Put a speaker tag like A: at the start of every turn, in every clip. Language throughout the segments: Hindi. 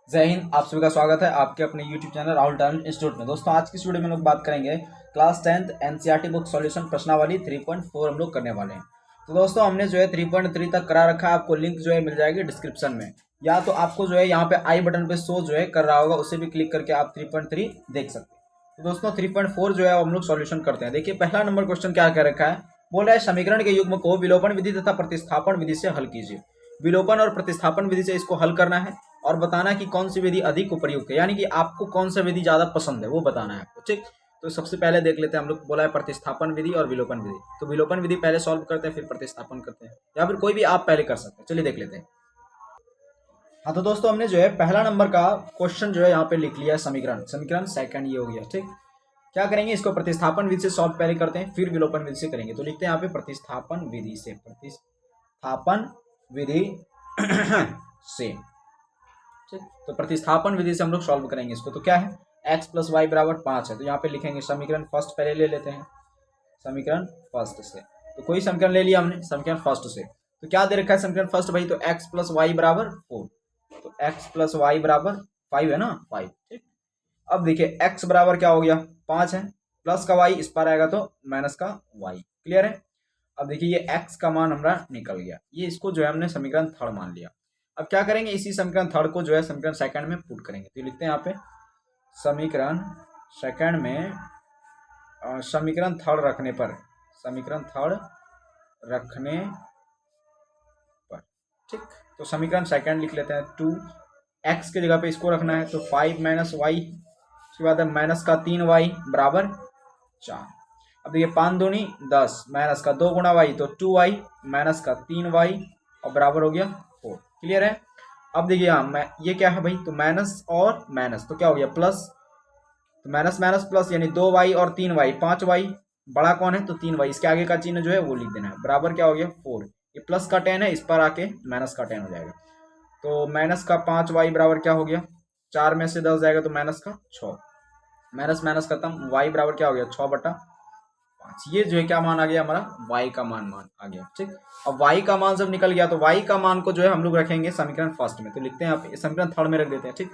A: जय हिंद। आप सभी का स्वागत है आपके अपने YouTube channel Rahul talent institute में। दोस्तों आज की इस वीडियो में लोग बात करेंगे class 10th NCERT book solution प्रश्नावली 3.4 हम लोग करने वाले हैं। तो दोस्तों हमने जो है 3.3 तक करा रखा है। आपको लिंक जो है मिल जाएगी डिस्क्रिप्शन में, या तो आपको जो है यहाँ पे आई बटन पे शो जो है कर रहा होगा, उसे भी क्लिक करके आप 3.3 देख सकते हैं। तो दोस्तों 3.4 जो है हम लोग सॉल्यूशन करते हैं। देखिए पहला नंबर क्वेश्चन क्या कह रखा है, बोल रहा है समीकरण के युग्म को विलोपन विधि तथा प्रतिस्थापन विधि से हल कीजिए। विलोपन और प्रतिस्थापन विधि से इसको हल करना है और बताना कि कौन सी विधि अधिक उपयुक्त है, यानी कि आपको कौन सा विधि ज्यादा पसंद है वो बताना है आपको। ठीक, तो सबसे पहले देख लेते हैं हम लोग। बोला है प्रतिस्थापन विधि और विलोपन विधि, तो विलोपन विधि पहले सॉल्व करते हैं फिर प्रतिस्थापन करते हैं, या फिर कोई भी आप पहले कर सकते हैं। चलिए देख लेते हैं। हाँ तो दोस्तों हमने जो है पहला नंबर का क्वेश्चन जो है यहाँ पे लिख लिया है समीकरण। समीकरण सेकंड ये हो गया। ठीक, क्या करेंगे, इसको प्रतिस्थापन विधि से सॉल्व पहले करते हैं फिर विलोपन विधि से करेंगे। तो लिखते हैं यहाँ पे प्रतिस्थापन विधि से, प्रतिस्थापन विधि से। ठीक, तो प्रतिस्थापन विधि से हम लोग सॉल्व करेंगे इसको। तो क्या है, x प्लस वाई बराबर 5 है, तो यहाँ पे लिखेंगे समीकरण फर्स्ट पहले ले लेते हैं, समीकरण फर्स्ट से। तो कोई समीकरण ले लिया हमने समीकरण फर्स्ट से। तो क्या दे रखा है समीकरण फर्स्ट भाई, तो x प्लस वाई बराबर 4, तो x प्लस वाई बराबर 5 है ना, 5। ठीक, अब देखिए x बराबर क्या हो गया 5 है, प्लस का y इस पर आएगा तो माइनस का y। क्लियर है। अब देखिए ये x का मान हमारा निकल गया, ये इसको जो है हमने समीकरण थर्ड मान लिया। अब क्या करेंगे, इसी समीकरण थर्ड को जो है समीकरण सेकंड में पुट करेंगे। तो लिखते हैं यहाँ पे समीकरण सेकंड में समीकरण थर्ड रखने पर, समीकरण थर्ड रखने पर। ठीक, तो समीकरण सेकंड लिख लेते हैं। 2x की जगह पे इसको रखना है, तो 5 माइनस वाई, उसके बाद माइनस का 3y बराबर 4। अब देखिए 5 दूनी 10, माइनस का 2 गुना वाई तो 2y, माइनस का 3y और बराबर हो गया 4। क्लियर है। अब देखिए यहाँ ये क्या है भाई, तो माइनस और माइनस तो क्या हो गया प्लस, तो माइनस माइनस प्लस, यानी 2y और 3y 5y, बड़ा कौन है तो 3y, इसके आगे का चिन्ह जो है वो लिख देना है। बराबर क्या हो गया 4, ये प्लस का 10 है, इस पर आके माइनस का 10 हो जाएगा। तो माइनस का 5y बराबर क्या हो गया, 4 में से 10 जाएगा तो माइनस का 6, माइनस माइनस खत्म, y बराबर क्या हो गया 6/5। ये जो है क्या मान आ गया हमारा, y का मान आ गया। ठीक, अब y का मान जब निकल गया तो y का मान को जो है हम लोग रखेंगे समीकरण फर्स्ट में। तो लिखते हैं यहाँ पे समीकरण थर्ड में रख देते हैं। ठीक,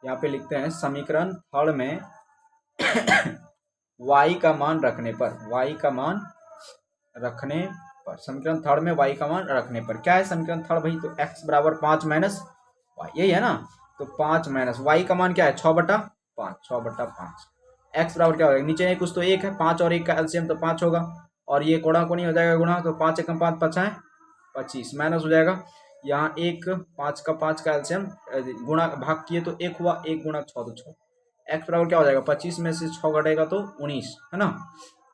A: यहाँ पे लिखते हैं समीकरण थर्ड में y का मान रखने पर, y का मान रखने पर, समीकरण थर्ड में y का मान रखने पर क्या है समीकरण थर्ड भाई, तो x बराबर 5 माइनस y, यही है ना। तो 5 माइनस y का मान क्या है 6/5, 6/5। x बराबर क्या हो जाएगा, नीचे कुछ तो 1 है, 5 और 1 का एलसीएम तो 5 होगा, और ये कोड़ा कोनी हो जाएगा गुणा, तो 5 एकम 5 5 है 25, माइनस हो जाएगा यहाँ 1, 5 का एलसीएम गुणा भाग किए तो 1 हुआ, 1 गुणा 6 तो 6। x बराबर क्या हो जाएगा 25 में से 6 घटेगा तो 19 है ना,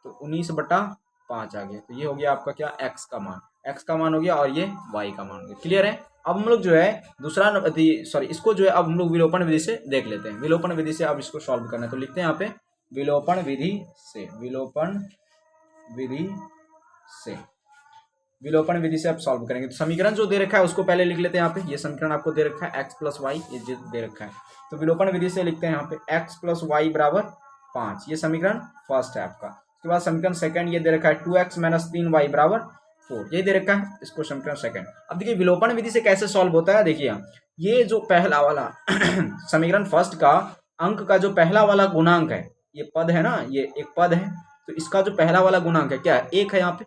A: तो 19/5 आ गया। तो ये हो गया आपका क्या, x का मान, x का मान हो गया और ये y का मान हो गया। क्लियर है। अब हम लोग जो है दूसरा सॉरी इसको जो है अब हम लोग विलोपन विधि से देख लेते हैं। विलोपन विधि से अब इसको सॉल्व करना है। तो लिखते हैं यहाँ पे विलोपन विधि से, विलोपन विधि से, विलोपन विधि से आप सॉल्व करेंगे। तो समीकरण जो दे रखा है उसको पहले लिख लेते हैं। यहाँ पे ये समीकरण आपको दे रखा है x प्लस वाई, ये दे रखा है। तो विलोपन विधि से लिखते हैं यहाँ पे x प्लस वाई बराबर 5, ये समीकरण फर्स्ट है आपका। उसके बाद समीकरण सेकंड ये दे रखा है 2x माइनस 3y बराबर 4, ये दे रखा है, इसको समीकरण सेकंड। अब देखिए विलोपन विधि से कैसे सॉल्व होता है, देखिए ये जो पहला वाला समीकरण फर्स्ट का अंक का जो पहला वाला गुणांक है, ये पद है ना, ये एक पद है, तो इसका जो पहला वाला गुणांक है क्या है, 1 है यहाँ पे।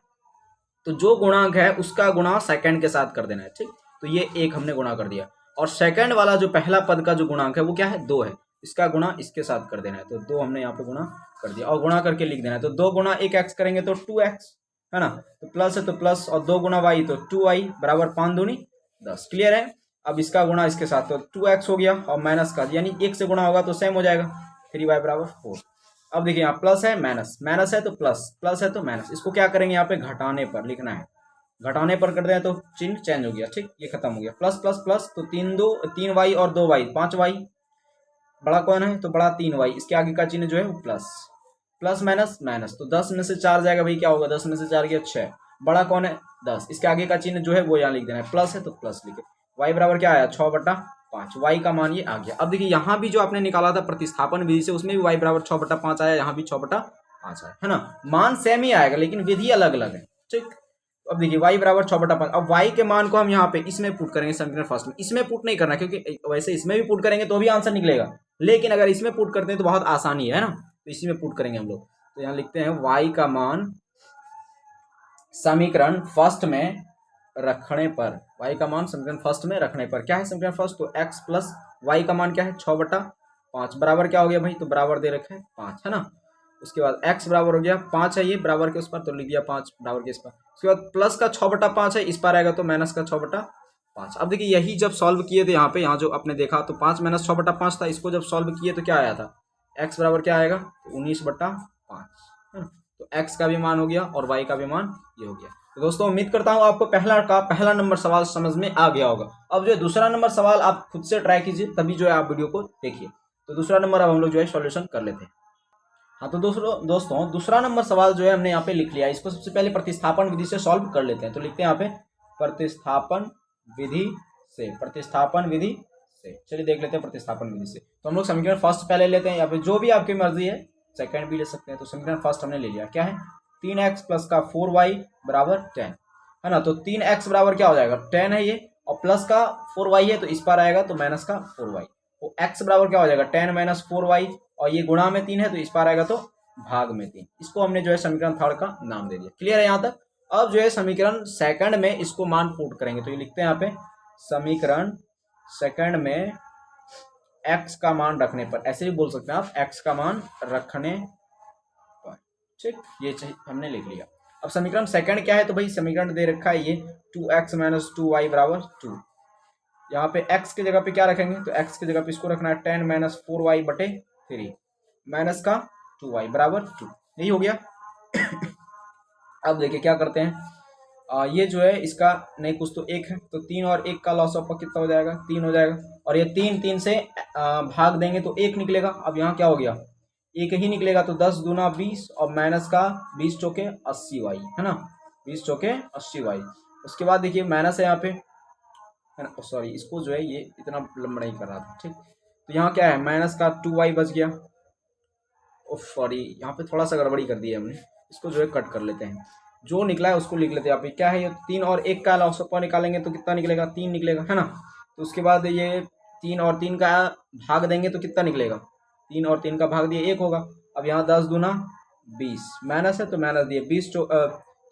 A: तो जो गुणांक है उसका गुणा सेकंड के साथ कर देना है। ठीक, तो ये 1 हमने गुणा कर दिया, और सेकंड वाला जो पहला पद का जो गुणांक है वो क्या है 2 है, इसका गुणा इसके साथ कर देना है। तो 2 हमने यहाँ पे गुणा कर दिया और गुणा करके लिख देना है। तो 2 गुणा 1x करेंगे तो 2x है ना, तो प्लस है तो प्लस, और 2 गुणा y तो 2y बराबर 5 दूनी 10। क्लियर है। अब इसका गुणा इसके साथ तो 2x हो गया, और माइनस का यानी 1 से गुणा होगा तो सेम हो जाएगा, 3y बराबर 4। अब देखिए यहाँ प्लस है माइनस, माइनस है तो प्लस, प्लस है तो माइनस, इसको क्या करेंगे यहाँ पे घटाने पर लिखना है, घटाने पर कर दें तो चिन्ह चेंज हो गया। ठीक, ये खत्म हो गया, प्लस प्लस प्लस, तो 3y और 2y 5y, बड़ा कौन है तो बड़ा 3y, इसके आगे का चिन्ह जो है वो प्लस, प्लस माइनस माइनस, तो 10 में से 4 जाएगा भाई, क्या होगा 10 में से 4 गया 6, बड़ा कौन है 10, इसके आगे का चिन्ह जो है वो यहाँ लिख देना है, प्लस है तो प्लस लिखे। y बराबर क्या आया 6/5, y का मान ये आ गया। अब देखिए यहाँ भी जो आपने निकाला था प्रतिस्थापन विधि से, उसमें भी y बराबर 6/5 आया, यहाँ भी 6/5 आया है ना, मान सेम ही आएगा लेकिन विधि अलग अलग है। ठीक, तो अब देखिए y बराबर 6/5। अब y के मान को हम यहाँ पे इसमें पुट करेंगे समीकरण फर्स्ट में। इसमें पुट नहीं करना क्योंकि वैसे इसमें भी पुट करेंगे तो भी आंसर निकलेगा, लेकिन अगर इसमें पुट करते हैं तो बहुत आसानी है ना, तो इसी में पुट करेंगे हम लोग। तो यहाँ लिखते हैं y का मान समीकरण फर्स्ट में रखने पर, y का मान समीकरण फर्स्ट में रखने पर क्या है समीकरण फर्स्ट, तो x प्लस y का मान क्या है 6/5 बराबर क्या हो गया भाई, तो बराबर दे रखा है 5 है ना। उसके बाद x बराबर हो गया 5 है, ये बराबर के उस पर तो लिख दिया 5 बराबर के इस पर। उसके बाद प्लस का 6/5 है, इस पर आएगा तो माइनस का 6/5। अब देखिए यही जब सॉल्व किए थे यहाँ पे, यहाँ जो आपने देखा तो 5 माइनस 6/5 था, इसको जब सॉल्व किए तो क्या आया था, x बराबर क्या आएगा, तो 19/5 है ना। तो x का भी मान हो गया और y का भी मान ये हो गया। तो दोस्तों उम्मीद करता हूँ आपको पहला नंबर सवाल समझ में आ गया होगा। अब जो है दूसरा नंबर सवाल आप खुद से ट्राई कीजिए, तभी जो है आप वीडियो को देखिए। तो दूसरा नंबर अब हम लोग जो है सॉल्यूशन कर लेते हैं। हाँ तो दोस्तों दूसरा नंबर सवाल जो है हमने यहाँ पे लिख लिया, इसको सबसे पहले प्रतिस्थापन विधि से सॉल्व कर लेते हैं। तो लिखते हैं यहाँ पे प्रतिस्थापन विधि से। चलिए देख लेते हैं प्रतिस्थापन विधि से। तो हम लोग समीकरण फर्स्ट पहले लेते हैं, या फिर जो भी आपकी मर्जी है सेकंड भी ले सकते हैं। तो समीकरण फर्स्ट हमने ले लिया, क्या है 3x प्लस का 4y बराबर 10 है ना। तो 3x बराबर क्या हो जाएगा 10 है ये, और प्लस का 4y है तो इस पर आएगा तो माइनस का 4y। तो x बराबर क्या हो जाएगा 10 माइनस 4y, और ये गुणा में 3 है तो इस पर आएगा तो भाग में 3। इसको हमने जो है समीकरण थर्ड का नाम दे दिया। क्लियर है यहाँ तक। अब जो है समीकरण सेकंड में इसको मान पुट करेंगे। तो ये लिखते हैं यहाँ पे समीकरण सेकंड में x का मान रखने पर, ऐसे भी बोल सकते हैं आप, x का मान रखने पर, ठीक, ये हमने लिख लिया। अब समीकरण सेकंड क्या है, तो भाई समीकरण दे रखा है ये 2x माइनस 2y बराबर 2। यहाँ पे x की जगह पे क्या रखेंगे, तो x की जगह पे इसको रखना है 10 माइनस 4y बटे 3 माइनस का 2y बराबर 2, यही हो गया। अब देखिए क्या करते हैं, ये जो है इसका नहीं कुछ तो एक है, तो 3 और 1 का लॉस ऑफ कितना हो जाएगा 3 हो जाएगा, और ये 3 से भाग देंगे तो 1 निकलेगा। अब यहाँ क्या हो गया, एक ही निकलेगा, तो 10 दूना 20 और माइनस का 20 चौके 80y है ना, 20 चौके 80y। उसके बाद देखिए माइनस है यहाँ पे है ना, सॉरी इसको जो है ये इतना लंबा नहीं कर रहा था, ठीक। तो यहाँ क्या है माइनस का 2y बच गया, सॉरी यहाँ पे थोड़ा सा गड़बड़ी कर दी है हमने, इसको जो है कट कर लेते हैं, जो निकला है उसको लिख लेते हैं। यहाँ पे क्या है, ये 3 और 1 का लॉसअप निकालेंगे तो कितना निकलेगा 3 निकलेगा है ना। तो उसके बाद ये 3 और 3 का भाग देंगे तो कितना निकलेगा, 3 और 3 का भाग दिए 1 होगा। अब यहाँ 10 दूना 20 माइनस है तो माइनस दिए 20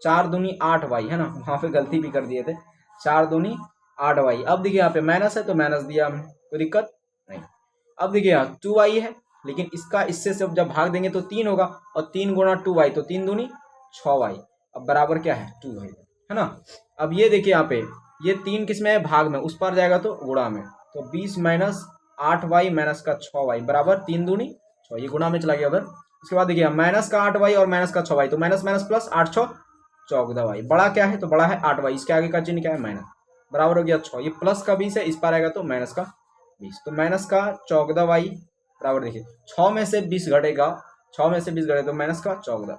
A: 4 दूनी 8y है ना, वहाँ पे गलती भी कर दिए थे, 4 दूनी 8y। अब देखिए यहाँ पे माइनस है तो माइनस दिया हमने, कोई दिक्कत नहीं। अब देखिए यहाँ 2y है, लेकिन इसका इससे जब भाग देंगे तो 3 होगा, और 3 गुणा 2y तो 3 दूनी 6y, अब बराबर क्या है 2 है ना। अब ये देखिए यहाँ पे ये 3 किस में है भाग में, उस पर जाएगा तो गुणा में, तो 20 माइनस 8y माइनस का 6y बराबर 3 दूनी 6, ये गुणा में चला गया उधर। उसके बाद देखिए माइनस का 8y और माइनस का 6y, तो माइनस माइनस प्लस 8 6 14y, बड़ा क्या है तो बड़ा है 8y, इसके आगे का चिन्ह क्या है माइनस, बराबर हो गया 6। ये प्लस का 20 है, इस पर आएगा तो माइनस का 20, तो माइनस का 14y बराबर देखिए 6 में से 20 घटेगा, 6 में से 20 घटे तो माइनस का 14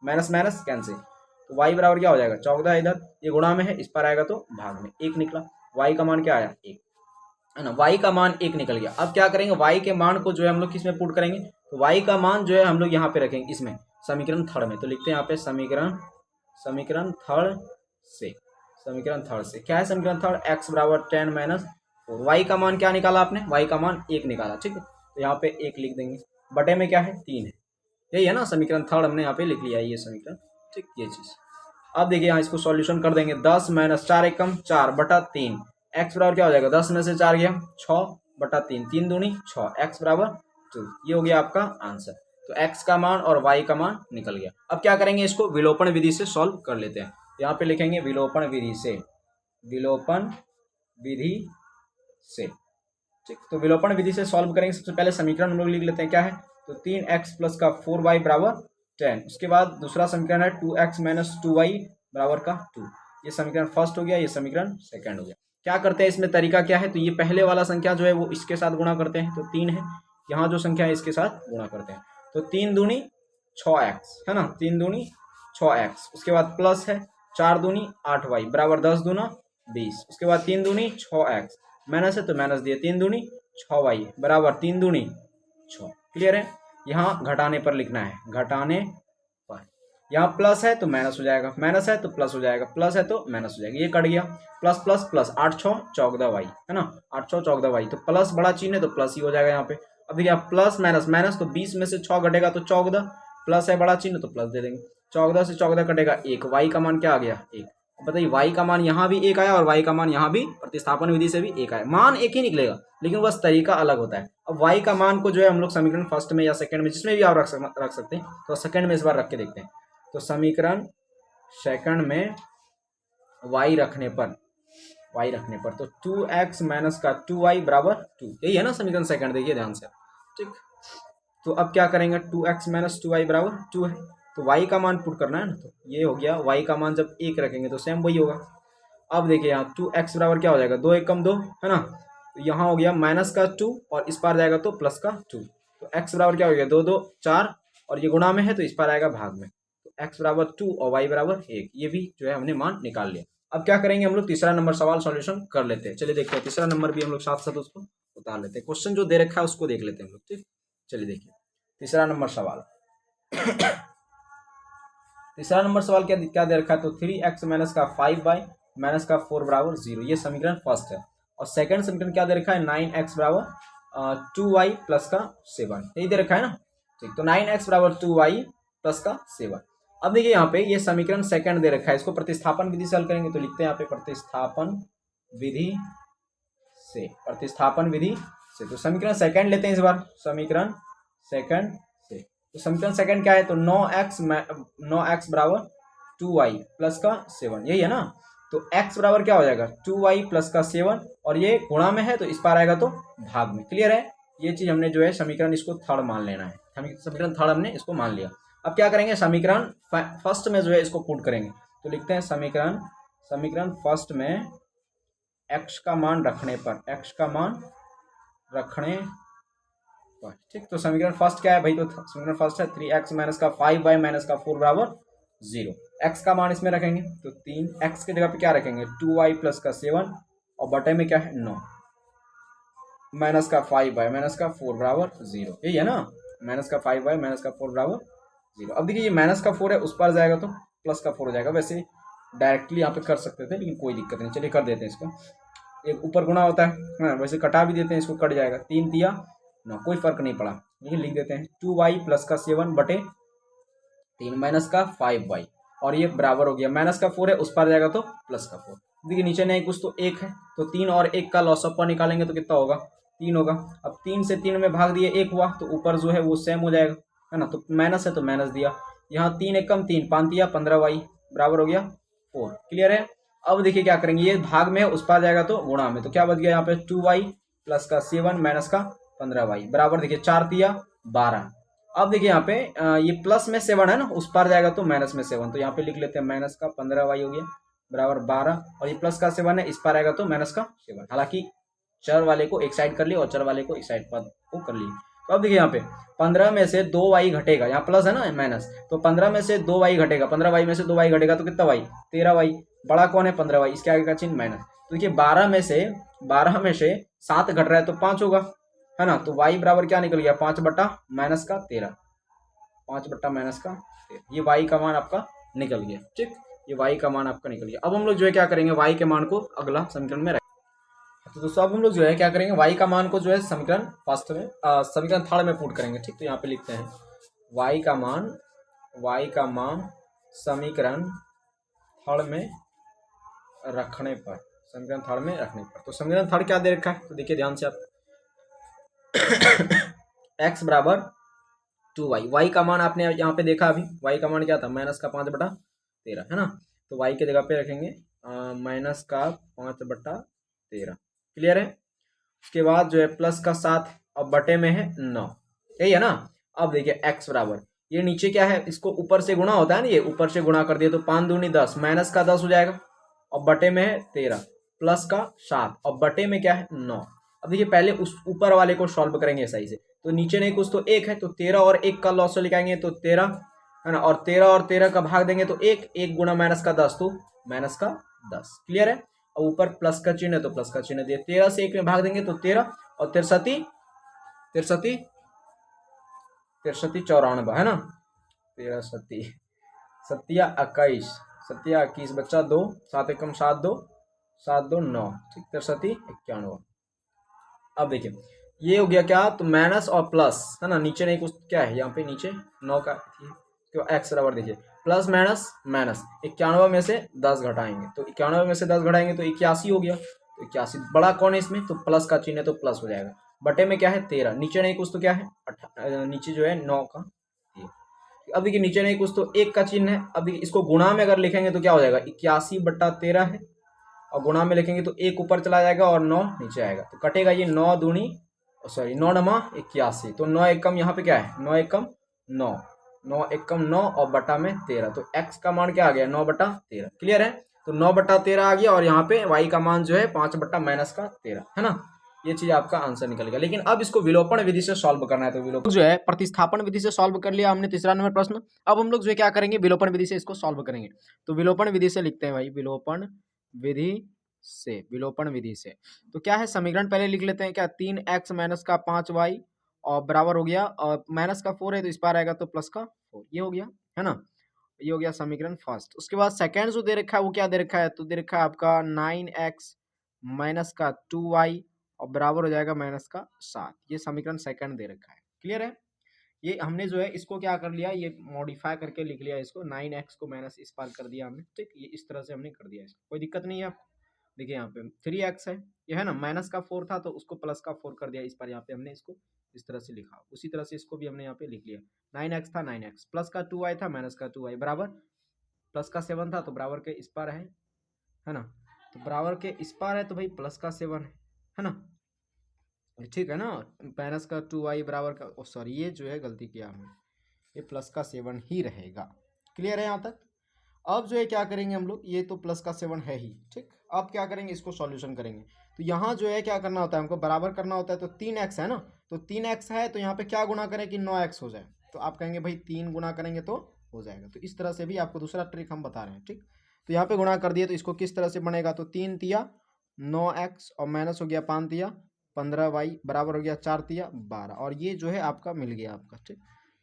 A: माइनस माइनस कैंसिल, तो y बराबर क्या हो जाएगा 14 इधर, ये गुणा में है, इस पर आएगा तो भाग में 1 निकला। y का मान क्या आया 1 है ना, y का मान 1 निकल गया। अब क्या करेंगे, y के मान को जो है हम लोग किस में पुट करेंगे, तो y का मान जो है हम लोग यहाँ पे रखेंगे इसमें समीकरण थर्ड में। तो लिखते हैं यहाँ पे समीकरण थर्ड से क्या है समीकरण थर्ड, x बराबर 10 माइनस 4, y का मान क्या निकाला आपने, y का मान 1 निकाला, ठीक है। तो यहाँ पे 1 लिख देंगे, बटे में क्या है 3 है, यही है ना समीकरण थर्ड हमने यहाँ पे लिख लिया है ये समीकरण, ठीक ये चीज। अब देखिए यहाँ इसको सॉल्यूशन कर देंगे, 10 माइनस 4 एकम 4 बटा 3, x बराबर क्या हो जाएगा 10 में से 4 गया 6 बटा 3, 3 दूनी 6, x बराबर 2, ये हो गया आपका आंसर। तो x का मान और y का मान निकल गया। अब क्या करेंगे, इसको विलोपन विधि से सॉल्व कर लेते हैं। यहाँ पे लिखेंगे विलोपन विधि से, ठीक। तो विलोपन विधि से सॉल्व करेंगे, सबसे पहले समीकरण हम लोग लिख लेते हैं, क्या है तो 3x प्लस का 4y बराबर 10। उसके बाद दूसरा समीकरण है 2x माइनस 2y बराबर का 2, ये समीकरण फर्स्ट हो गया, ये समीकरण सेकंड हो गया। क्या करते हैं इसमें तरीका क्या है, तो ये पहले वाला संख्या जो है वो इसके साथ गुणा करते हैं, तो 3 है, यहाँ जो संख्या है इसके साथ गुणा करते हैं, तो 3 दूनी 6x है ना, 3 दूनी 6x। उसके बाद प्लस है 4 दूनी 8y बराबर 10 दूना 20। उसके बाद 3 दूनी 6x, माइनस है तो माइनस दिए 3 दूनी 6y बराबर 3 दूनी 6। क्लियर है, यहाँ घटाने पर लिखना है, घटाने पर। यहाँ प्लस है तो माइनस हो जाएगा, माइनस है तो प्लस हो जाएगा, प्लस है तो माइनस हो जाएगा, ये कट गया। प्लस प्लस प्लस, 8 6 14 वाई है ना, 8 6 14 वाई, तो प्लस बड़ा चिन्ह है तो प्लस ही हो जाएगा यहाँ पे। अब देखिए प्लस माइनस माइनस, तो 20 में से 6 घटेगा तो 14, प्लस है बड़ा चिन्ह तो प्लस दे देंगे। 14 से 14 कटेगा 1, वाई का मान क्या आ गया 1। बताइए वाई का मान यहाँ भी 1 आया और वाई का मान यहाँ भी प्रतिस्थापन विधि से भी 1 आया, मान एक ही निकलेगा लेकिन बस तरीका अलग होता है। अब वाई का मान को जो है हम लोग समीकरण फर्स्ट में या सेकंड में जिसमें भी आप रख सकते हैं, तो सेकंड में इस बार रख के देखते हैं। तो समीकरण सेकंड में y रखने पर तो 2x माइनस का 2y बराबर 2, यही है ना समीकरण सेकंड, देखिए ध्यान से, ठीक। तो अब क्या करेंगे, 2x माइनस 2y बराबर 2 है, तो y का मान पुट करना है ना, तो ये हो गया। y का मान जब 1 रखेंगे तो सेम वही होगा। अब देखिए यहाँ 2x बराबर क्या हो जाएगा, 2 1 कम 2 है ना, तो यहाँ हो गया माइनस का 2 और इस पार जाएगा तो प्लस का 2, तो x बराबर क्या हो गया 2 2 4 और ये गुणा में है तो इस पार आएगा भाग में, तो x बराबर 2 और y बराबर 1, ये भी जो है हमने मान निकाल लिया। अब क्या करेंगे हम लोग, तीसरा नंबर सवाल सॉल्यूशन कर लेते हैं। चलिए देखते हैं तीसरा नंबर भी हम लोग साथ साथ उसको उतार लेते हैं, क्वेश्चन जो दे रखा है उसको देख लेते हैं हम लोग, ठीक। चलिए देखिए तीसरा नंबर सवाल तीसरा नंबर सवाल क्या क्या दे रखा है, तो 3x माइनस का 5y माइनस का 4 बराबर 0, ये समीकरण फर्स्ट है। और सेकंड समीकरण क्या दे रखा है, 9x बराबर 2y प्लस का 7, यही दे रखा है ना, ठीक। तो 9x बराबर 2y प्लस का 7। अब देखिए यहाँ पे ये समीकरण सेकंड दे रखा है, इसको प्रतिस्थापन विधि से हल करेंगे, तो लिखते हैं यहाँ पे प्रतिस्थापन विधि से, तो समीकरण सेकंड लेते हैं इस बार, समीकरण सेकंड से, तो समीकरण सेकंड क्या है, तो 9x बराबर 2y प्लस का 7, यही है ना, तो x बराबर क्या हो जाएगा 2y प्लस का 7 और ये गुणा में है तो इस पार आएगा तो भाग में, क्लियर है। ये चीज हमने जो है समीकरण इसको थर्ड मान लेना है, समीकरण थर्ड हमने इसको मान लिया। अब क्या करेंगे, समीकरण फर्स्ट में जो है इसको पुट करेंगे, तो लिखते हैं समीकरण फर्स्ट में x का मान रखने पर, ठीक। तो समीकरण फर्स्ट क्या है भाई, तो समीकरण फर्स्ट है 3x माइनस का 5y माइनस का 4 बराबर 0, x का मान इसमें रखेंगे तो 3, x की जगह पे क्या रखेंगे 2y प्लस का 7 और बटे में क्या है 9 माइनस का 5y माइनस का 4 बराबर 0, यही है ना, माइनस का 5y माइनस का 4 बराबर 0। अब देखिए ये माइनस का 4 है उस पर जाएगा तो प्लस का 4 हो जाएगा, वैसे डायरेक्टली यहाँ पे कर सकते थे लेकिन कोई दिक्कत नहीं, चलिए कर देते हैं इसको, एक ऊपर गुणा होता है वैसे कटा भी देते हैं इसको, कट जाएगा 3 दिया 9, कोई फर्क नहीं पड़ा, लेकिन लिख देते हैं 2y प्लस का 7 बटे 3 माइनस का 5y और ये बराबर हो गया, माइनस का 4 है उस पर जाएगा तो प्लस का 4, देखिए नीचे नहीं कुछ तो 1 है, तो 3 और 1 का लॉस अपर निकालेंगे तो कितना होगा 3 होगा। अब 3 से 3 में भाग दिए 1 हुआ तो ऊपर जो है वो सेम हो जाएगा, है ना, तो माइनस है तो माइनस दिया, यहाँ 3 1 कम 3 5 दिया 15y बराबर हो गया 4, क्लियर है। अब देखिए क्या करेंगे, ये भाग में उस पार जाएगा तो गुणा में, तो क्या बच गया यहाँ पे 2y प्लस का 7 माइनस का 15y बराबर देखिए 4 दिया 12। अब देखिए यहाँ पे ये प्लस में 7 है ना, उस पार जाएगा तो माइनस में 7, तो यहाँ पे लिख लेते हैं माइनस का 15y हो गया बराबर 12 और ये प्लस का 7 है इस पार आएगा तो माइनस का 7, हालांकि चर वाले को एक साइड कर लिए और चर वाले को इस साइड पद को कर लिए। तो अब देखिए यहाँ पे 15 में से 2y घटेगा, यहाँ प्लस है ना माइनस, तो 15 में से 2y घटेगा, 15y में से 2y घटेगा तो कितना y 13y, बड़ा कौन है 15y, इसके आगे का चिन्ह माइनस, तो देखिए 12 में से 7 घट रहा है तो 5 होगा, है ना, तो y बराबर क्या निकल गया 5 बट्टा माइनस का 13, 5 बट्टा माइनस का 13, ये y का मान आपका निकल गया, ठीक, ये y का मान आपका निकल गया। अब हम लोग जो है क्या करेंगे, y के मान को अगला समीकरण में, तो दोस्तों अब हम लोग जो है क्या करेंगे, y का मान को जो है समीकरण फर्स्ट में समीकरण थर्ड में पुट करेंगे, ठीक। तो यहाँ पे लिखते हैं y का मान समीकरण थर्ड में रखने पर, तो समीकरण थर्ड क्या दे रखा है, तो देखिए ध्यान से आप x बराबर 2y, y का मान आपने यहाँ पे देखा अभी, y का मान क्या था माइनस का 5 बटा 13, है ना, तो y के जगह पे रखेंगे माइनस का 5 बटा 13, क्लियर है। उसके बाद जो है प्लस का 7 और बटे में है 9, यही है ना। अब देखिए x बराबर, ये नीचे क्या है, इसको ऊपर से गुणा होता है ना, ये ऊपर से गुणा कर दिया तो 5 दूनी 10 माइनस का 10 हो जाएगा और बटे में है 13 प्लस का 7 और बटे में क्या है 9। अब देखिए पहले उस ऊपर वाले को सॉल्व करेंगे सही से, तो नीचे नहीं कुछ तो 1 है, तो 13 और 1 का लॉस लिखाएंगे तो 13 है ना, और 13 का भाग देंगे तो 1 गुणा माइनस का 10 तो माइनस का 10, क्लियर है। और ऊपर प्लस का चिन्ह है तो प्लस का चिन्ह दिया, 13 से 1 में भाग देंगे तो 13 और 63 94 है ना, 13 सती सत्या 21, सत्या 21 बच्चा 2, 7 एकम 7 2, 7 2 9, ठीक, 63 91। अब देखिए ये हो गया क्या, तो माइनस और प्लस है ना, नीचे नहीं कुछ क्या है यहाँ पे नीचे 9 का तो एक्स बराबर देखिए प्लस माइनस माइनस 91 में से 10 घटाएंगे तो 91 में से 10 घटाएंगे तो 81 हो गया। तो 81 बड़ा कौन है इसमें, तो प्लस का चिन्ह है तो प्लस हो जाएगा। बटे में क्या है 13, नीचे नहीं कुछ तो क्या है नीचे जो है 9 का। अब देखिए नीचे नहीं कुछ तो एक का चिन्ह है। अब इसको गुणा में अगर लिखेंगे तो क्या हो जाएगा 81/13 है, और गुणा में लिखेंगे तो एक ऊपर चला जाएगा और 9 नीचे आएगा तो कटेगा ये 9 दूनी सॉरी 9 नमा 81। तो 9 एकम यहाँ पे क्या है 9 एकम 9, 9 एकम 9 और बटा में 13, तो x का मान क्या आ गया 9/13। क्लियर है, तो 9/13 आ गया और यहाँ पे y का मान जो है 5/-13 है ना। ये चीज आपका आंसर निकल गया। लेकिन अब इसको विलोपन विधि से सॉल्व करना है, तो विलोपन जो है प्रतिस्थापन विधि से सॉल्व कर लिया हमने तीसरा नंबर प्रश्न। अब हम लोग जो है क्या करेंगे विलोपन विधि से इसको सॉल्व करेंगे। तो विलोपन विधि से लिखते हैं भाई, विलोपन विधि से, विलोपन विधि से तो क्या है समीकरण पहले लिख लेते हैं क्या, 3x माइनस का 5y और बराबर हो गया, और माइनस का 4 है तो इस पार आएगा तो प्लस का 4, ये हो गया है ना। ये हो गया समीकरण फर्स्ट। उसके बाद सेकंड जो दे रखा है वो क्या दे रखा है, तो दे रखा है आपका 9x माइनस का 2y और बराबर हो जाएगा माइनस का 7। ये समीकरण सेकंड दे रखा है। क्लियर है, ये हमने जो है इसको क्या कर लिया, ये मॉडिफाई करके लिख लिया इसको, 9x को माइनस इस पार कर दिया हमने, ठीक, ये इस तरह से हमने कर दिया इसको, कोई दिक्कत नहीं है आपको। देखिए यहाँ पे 3x है, ये है ना, माइनस का 4 था तो उसको प्लस का 4 कर दिया इस पर, यहाँ पे हमने इसको इस तरह से लिखा। उसी तरह से इसको भी हमने यहाँ पे लिख लिया, 9x था 9x प्लस का 2y था माइनस का 2y बराबर प्लस का 7 था तो बराबर के इस पार है ना, तो बराबर के इस पार है तो भाई प्लस का 7 है ना, ठीक है ना। माइनस का 2y बराबर का सॉरी ये जो है गलती किया हमने, ये प्लस का 7 ही रहेगा। क्लियर है यहाँ तक। अब जो है क्या करेंगे हम लोग, ये तो प्लस का 7 है ही, ठीक। अब क्या करेंगे इसको सॉल्यूशन करेंगे। तो यहाँ जो है क्या करना होता है हमको, बराबर करना होता है। तो 3x है ना, तो 3x है तो यहाँ पे क्या गुना करें कि 9x हो जाए। तो आप कहेंगे भाई 3 गुना करेंगे तो हो जाएगा। तो इस तरह से भी आपको दूसरा ट्रिक हम बता रहे हैं, ठीक। तो यहाँ पे गुणा कर दिए तो इसको किस तरह से बनेगा, तो 3 तिया 9x और माइनस हो गया 5 तिया 15y बराबर हो गया 4 तिया 12, और ये जो है आपका मिल गया आपका, ठीक।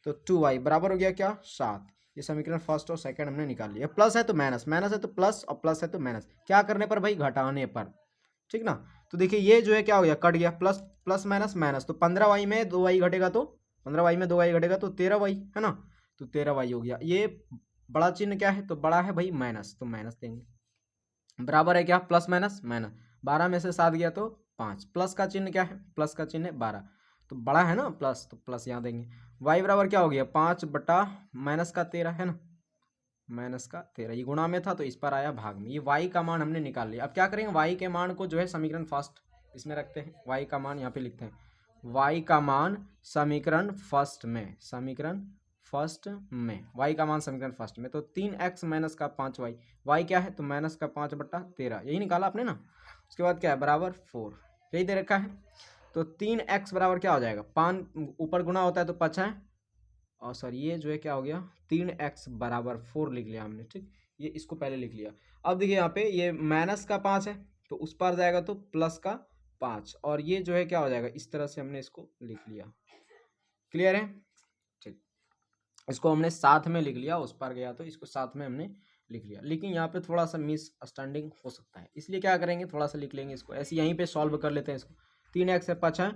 A: तो 2y बराबर हो गया क्या 7। ये समीकरण फर्स्ट और सेकंड हमने निकाल लिया। प्लस है तो माइनस, माइनस है तो प्लस और प्लस है तो माइनस, क्या करने पर भाई घटाने पर, ठीक ना। तो देखिए ये जो है क्या हो गया कट गया, प्लस प्लस माइनस माइनस, तो 15y में 2y घटेगा तो 15y में 2y घटेगा तो 13y है ना, तो 13y हो गया। ये बड़ा चिन्ह क्या है, तो बड़ा है भाई माइनस, तो माइनस देंगे। बराबर है क्या प्लस माइनस माइनस, 12 में से 7 गया तो 5, प्लस का चिन्ह क्या है, प्लस का चिन्ह है 12, तो बड़ा है ना प्लस, तो प्लस यहाँ देंगे। y बराबर क्या हो गया 5 बटा माइनस का 13 है ना, माइनस का 13, ये गुणा में था तो इस पर आया भाग में। ये y का मान हमने निकाल लिया। अब क्या करेंगे y के मान को जो है समीकरण फर्स्ट इसमें रखते हैं, y का मान यहाँ पे लिखते हैं, y का मान समीकरण फर्स्ट में, समीकरण फर्स्ट में y का मान समीकरण फर्स्ट में। तो 3x माइनस का 5y, y क्या है तो माइनस का 5/13, यही निकाला आपने ना। उसके बाद क्या है बराबर 4, यही दे रखा है। तो 3x बराबर क्या हो जाएगा, 5 ऊपर गुणा होता है तो 5 है, और सर ये जो है क्या हो गया 3x बराबर 4 लिख लिया हमने, ठीक। ये इसको पहले लिख लिया। अब देखिए यहाँ पे ये माइनस का 5 है तो उस पार जाएगा तो प्लस का 5, और ये जो है क्या हो जाएगा इस तरह से हमने इसको लिख लिया। क्लियर है, ठीक। इसको हमने साथ में लिख लिया, उस पार गया तो इसको साथ में हमने लिख लिया। लेकिन यहाँ पे थोड़ा सा मिस अंडरस्टैंडिंग हो सकता है, इसलिए क्या करेंगे थोड़ा सा लिख लेंगे इसको ऐसे, यहीं पे सॉल्व कर लेते हैं इसको। 3x है 5 है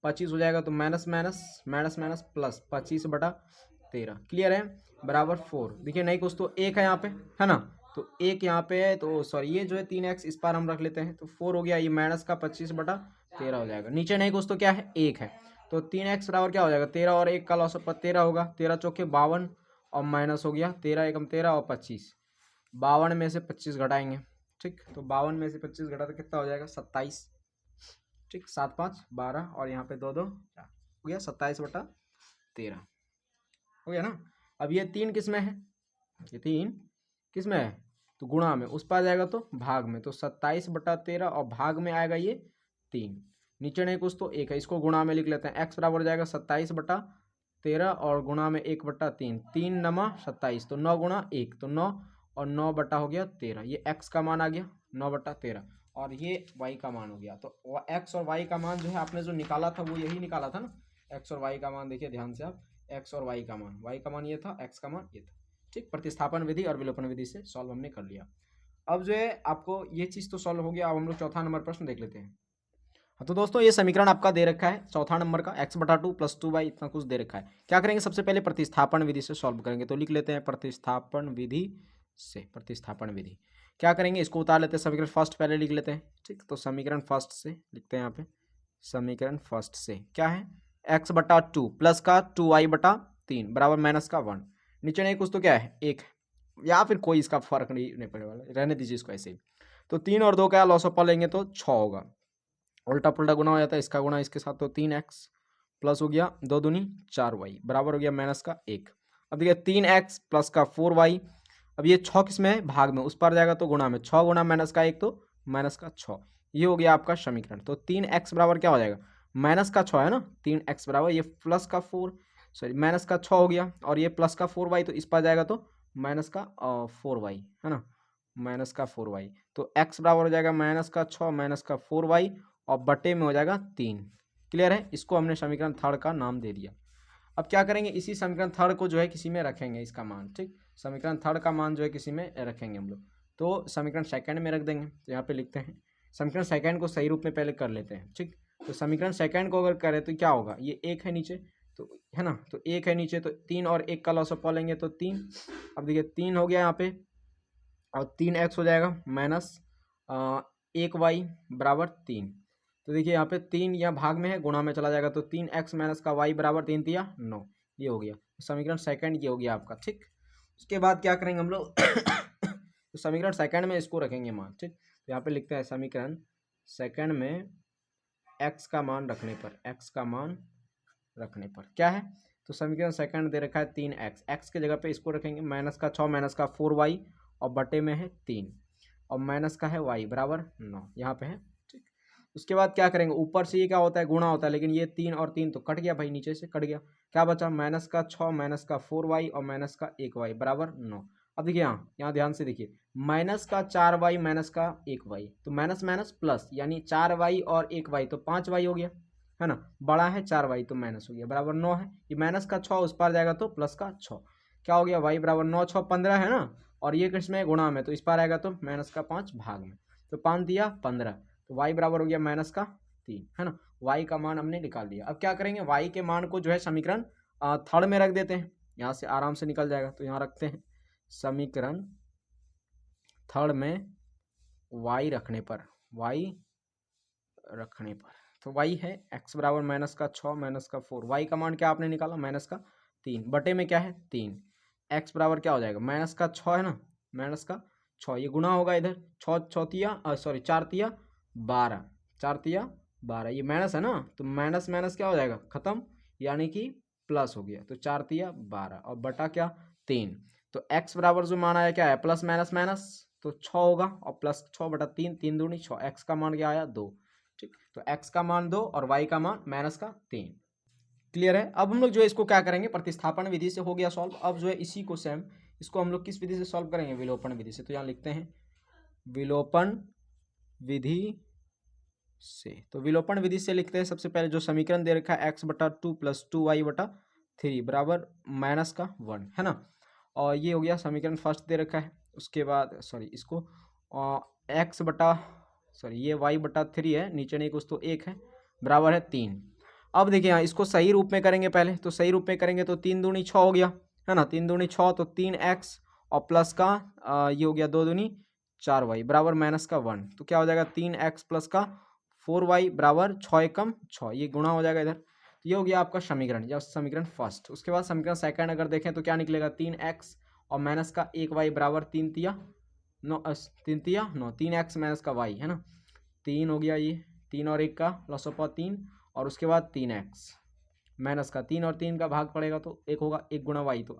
A: 25 हो जाएगा तो minus minus minus minus plus 25/13। Clear है, बराबर 4। देखिए नहीं कुछ तो एक है यहाँ पे है ना, तो एक यहाँ पे है तो सॉरी ये जो है 3x इस पार हम रख लेते हैं तो 4 हो गया, ये माइनस का 25/13 हो जाएगा। नीचे नहीं कुछ तो क्या है एक है, तो 3x बराबर क्या हो जाएगा 13 और 1 का लॉस 13 होगा, 13 चौके 52 और माइनस हो गया 13 एकम 13 और 25, 52 में से 25 घटाएंगे, ठीक। तो 52 में से 25 घटा तो कितना हो जाएगा 27, ठीक। 7 5 12 और यहाँ पे 2 2 4 हो गया 27/13 हो गया ना। अब ये 3 किस में है, ये 3 किस में है तो गुणा में, उस पार जाएगा तो भाग में, तो 27/13 और भाग में आएगा ये 3, नीचे नहीं कुछ तो एक है, इसको गुणा में लिख लेते हैं। x बराबर हो जाएगा 27/13 और गुणा में 1/3, 3 नमा 27 तो 9 गुणा 1 तो 9 और 9 बटा हो गया 13, ये x का मान आ गया 9/13 और ये y का मान हो गया। तो x और y का मान जो है आपने जो निकाला था वो यही निकाला था ना, x और y का मान देखिए ध्यान से आप, x और y का मान, y का मान ये था, x का मान ये था, ठीक, प्रतिस्थापन विधि और विलोपन विधि से सॉल्व हमने कर लिया। अब जो है आपको ये चीज़ तो सॉल्व हो गया। अब हम लोग चौथा नंबर प्रश्न देख लेते हैं। हाँ, तो दोस्तों ये समीकरण आपका दे रखा है चौथा नंबर का, x/2 + 2y इतना कुछ दे रखा है। क्या करेंगे, सबसे पहले प्रतिस्थापन विधि से सॉल्व करेंगे। तो लिख लेते हैं प्रतिस्थापन विधि से, प्रतिस्थापन विधि क्या करेंगे, इसको उतार लेते हैं। समीकरण फर्स्ट पहले लिख लेते हैं। ठीक, तो समीकरण फर्स्ट से लिखते हैं यहाँ पे। समीकरण फर्स्ट से क्या है, x/2 प्लस का 2y/3 बराबर माइनस का 1। नीचे नहीं कुछ तो क्या है, एक या फिर कोई इसका फर्क नहीं पड़ने वाला, रहने दीजिए इसको ऐसे ही। तो 3 और 2 का लॉस ऑफ लेंगे तो 6 होगा, उल्टा पुल्टा गुना हो जाता है, इसका गुना इसके साथ, तो 3x प्लस हो गया 2 दूनी 4y बराबर हो गया माइनस का 1। अब देखिए 3x प्लस का 4y, अब ये 6 किस में है, भाग में, उस पर जाएगा तो गुणा में, 6 गुना माइनस का 1 तो माइनस का 6। ये हो गया आपका समीकरण। तो 3x बराबर क्या हो जाएगा, माइनस का 6 है ना, 3x बराबर ये प्लस का 4 सॉरी माइनस का 6 हो गया, और ये प्लस का 4y तो इस पर जाएगा तो माइनस का 4y है ना, माइनस का 4y। तो x बराबर हो जाएगा माइनस का 6 माइनस का 4y और बटे में हो जाएगा 3। क्लियर है, इसको हमने समीकरण थर्ड का नाम दे दिया। अब क्या करेंगे, इसी समीकरण थर्ड को जो है किसी में रखेंगे, इसका मान। ठीक, समीकरण थर्ड का मान जो है किसी में रखेंगे हम लोग। तो समीकरण सेकंड में रख देंगे। तो यहाँ पे लिखते हैं समीकरण सेकंड को सही रूप में पहले कर लेते हैं। ठीक, तो समीकरण सेकंड को अगर करें तो क्या होगा, ये 1 है नीचे तो है ना, तो 1 है नीचे, तो 3 और 1 का लॉस ऑफ लेंगे तो 3। अब देखिए 3 हो गया यहाँ पे, और 3x हो जाएगा माइनस 1y बराबर 3। तो देखिए यहाँ पे 3 यहाँ भाग में है, गुणा में चला जाएगा, तो 3x माइनस का y बराबर 3 तिया 9। ये हो गया समीकरण सेकंड, ये हो गया आपका। ठीक, उसके बाद क्या करेंगे हम लोग तो समीकरण सेकंड में इसको रखेंगे मान। ठीक, तो यहाँ पे लिखते हैं समीकरण सेकंड में x का मान रखने पर, x का मान रखने पर क्या है, तो समीकरण सेकंड दे रखा है 3x, x के जगह पे इसको रखेंगे माइनस का 6 माइनस का 4y और बटे में है 3 और माइनस का है y बराबर 9 यहाँ पे है। ठीक, उसके बाद क्या करेंगे, ऊपर से ये क्या होता है, गुणा होता है, लेकिन ये 3 और 3 तो कट गया भाई, नीचे से कट गया, क्या बचा माइनस का 6 माइनस का 4y और माइनस का 1y बराबर 9। अब देखिए यहाँ ध्यान से देखिए, माइनस का 4y माइनस का 1y, तो माइनस माइनस प्लस, यानी 4y और 1y तो 5y हो गया है ना, बड़ा है 4y तो माइनस हो गया बराबर 9 है। ये माइनस का 6 उस पार जाएगा तो प्लस का 6, क्या हो गया y बराबर 9 6 15 है ना, और ये किस में गुणा में, तो इस पार आएगा तो माइनस का 5 भाग में, तो 5 दिया 15, तो y बराबर हो गया माइनस का 3 है ना। y का मान हमने निकाल लिया। अब क्या करेंगे, y के मान को जो है समीकरण थर्ड में रख देते हैं, यहाँ से आराम से निकल जाएगा। तो यहाँ रखते हैं समीकरण थर्ड में y रखने पर, y रखने पर, तो y है x बराबर माइनस का 6 माइनस का 4, y का मान क्या आपने निकाला माइनस का 3, बटे में क्या है 3, x बराबर क्या हो जाएगा माइनस का 6 है ना, माइनस का 6, ये गुना होगा इधर, 6 चौथिया सॉरी 4 तिया 12, 4 तिया 12, ये माइनस है ना, तो माइनस माइनस क्या हो जाएगा खत्म, यानी कि प्लस हो गया, तो 4 तिया 12 और बटा क्या 3। तो x बराबर जो मान आया क्या है, प्लस माइनस माइनस तो 6 होगा, और प्लस 6 बटा 3, 3 दूनी 6, x का मान क्या आया 2। ठीक, तो x का मान 2 और y का मान माइनस का 3। क्लियर है। अब हम लोग जो है इसको क्या करेंगे, प्रतिस्थापन विधि से हो गया सॉल्व। अब जो है इसी को सेम इसको हम लोग किस विधि से सॉल्व करेंगे, विलोपन विधि से। तो यहाँ लिखते हैं विलोपन विधि से। तो विलोपन विधि से लिखते हैं सबसे पहले जो समीकरण दे रखा है x/2 + 2y/3 बराबर माइनस का 1 है ना, और ये हो गया समीकरण फर्स्ट दे रखा है। उसके बाद सॉरी इसको x बटा सॉरी ये y/3 है, नीचे नहीं कुछ तो 1 है बराबर है 3। अब देखिए यहाँ इसको सही रूप में करेंगे पहले, तो सही रूप में करेंगे तो 3 दूनी 6 हो गया है ना, 3 दूनी 6 तो 3x और प्लस का ये हो गया 2 दूनी 4y बराबर माइनस का 1, तो क्या हो जाएगा 3x प्लस का 4y बराबर 6 एकम 6, ये गुणा हो जाएगा इधर। तो ये हो गया आपका समीकरण या समीकरण फर्स्ट। उसके बाद समीकरण सेकंड अगर देखें तो क्या निकलेगा, 3x और माइनस का 1y बराबर 3 तिया 9 3 तिया 9, 3x माइनस का y है ना, 3 हो गया, ये 3 और 1 का लॉस ऑफ 3, और उसके बाद 3x माइनस का 3 और 3 का भाग पड़ेगा तो 1 होगा, 1 गुणा y, तो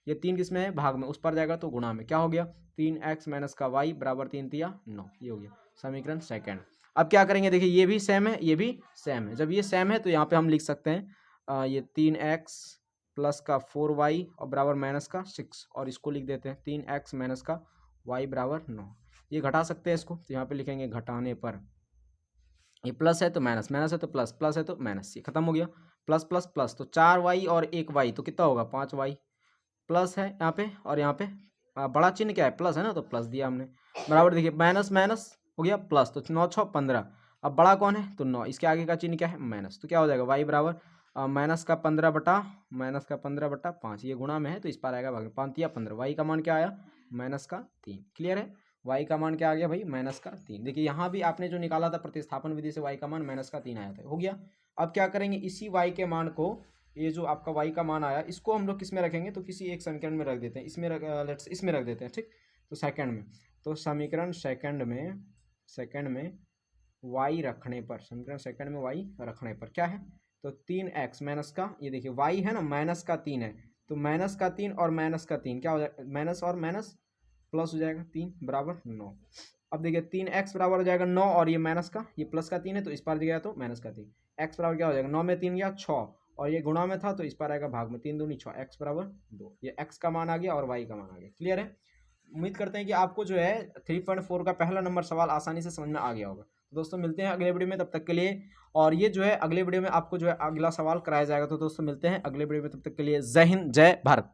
A: ये 3 किस में है भाग में, उस पर जाएगा तो गुणा में, क्या हो गया 3x माइनस का y बराबर 3 तिया 9, ये हो गया समीकरण सेकंड। अब क्या करेंगे, देखिए ये भी सेम है ये भी सेम है, जब ये सेम है तो यहाँ पे हम लिख सकते हैं ये 3x प्लस का 4y और बराबर माइनस का 6, और इसको लिख देते हैं 3x माइनस का y बराबर 9। ये घटा सकते हैं इसको, तो यहाँ पे लिखेंगे घटाने पर, ये प्लस है तो माइनस, माइनस है तो प्लस, प्लस है तो माइनस, ये खत्म हो गया, प्लस प्लस प्लस तो 4y और 1y तो कितना होगा 5y, प्लस है यहाँ पे, और यहाँ पे बड़ा चिन्ह क्या है, प्लस है ना, तो प्लस दिया हमने। बराबर देखिए माइनस माइनस हो गया प्लस, तो 9 6 15। अब बड़ा कौन है, तो 9, इसके आगे का चिन्ह क्या है, माइनस, तो क्या हो जाएगा वाई बराबर माइनस का 15/5, ये गुणा में है तो इस पर आएगा भाग, 5 या 15, वाई का मान क्या आया, -3। क्लियर है, वाई का मान क्या आ गया भाई, -3। देखिए यहाँ भी आपने जो निकाला था प्रतिस्थापन विधि से वाई का मान -3 आया था, हो गया। अब क्या करेंगे, इसी वाई के मान को, ये जो आपका y का मान आया, इसको हम लोग किस में रखेंगे, तो किसी एक समीकरण में रख देते हैं, इसमें रख देते हैं, ठीक। तो सेकंड में, तो समीकरण सेकंड में y रखने पर, समीकरण सेकंड में y रखने पर क्या है, तो 3x माइनस का, ये देखिए y है ना, -3 है, तो -3 और -3 क्या हो जाएगा, माइनस और माइनस प्लस हो जाएगा, 3 बराबर 9। अब देखिए 3x बराबर हो जाएगा 9, और ये माइनस का, ये प्लस का 3 है तो इस पार गया तो -3, x बराबर क्या हो जाएगा, 9 में 3 गया 6, और ये गुणा में था तो इस पर आएगा भाग में, 3 दूनी 6, x बराबर 2। ये x का मान आ गया और y का मान आ गया। क्लियर है, उम्मीद करते हैं कि आपको जो है 3.4 का पहला नंबर सवाल आसानी से समझ में आ गया होगा। तो दोस्तों मिलते हैं अगले वीडियो में, तब तक के लिए। और ये जो है अगले वीडियो में आपको जो है अगला सवाल कराया जाएगा। तो दोस्तों मिलते हैं अगले वीडियो में, तब तक के लिए जय हिंद जय भारत।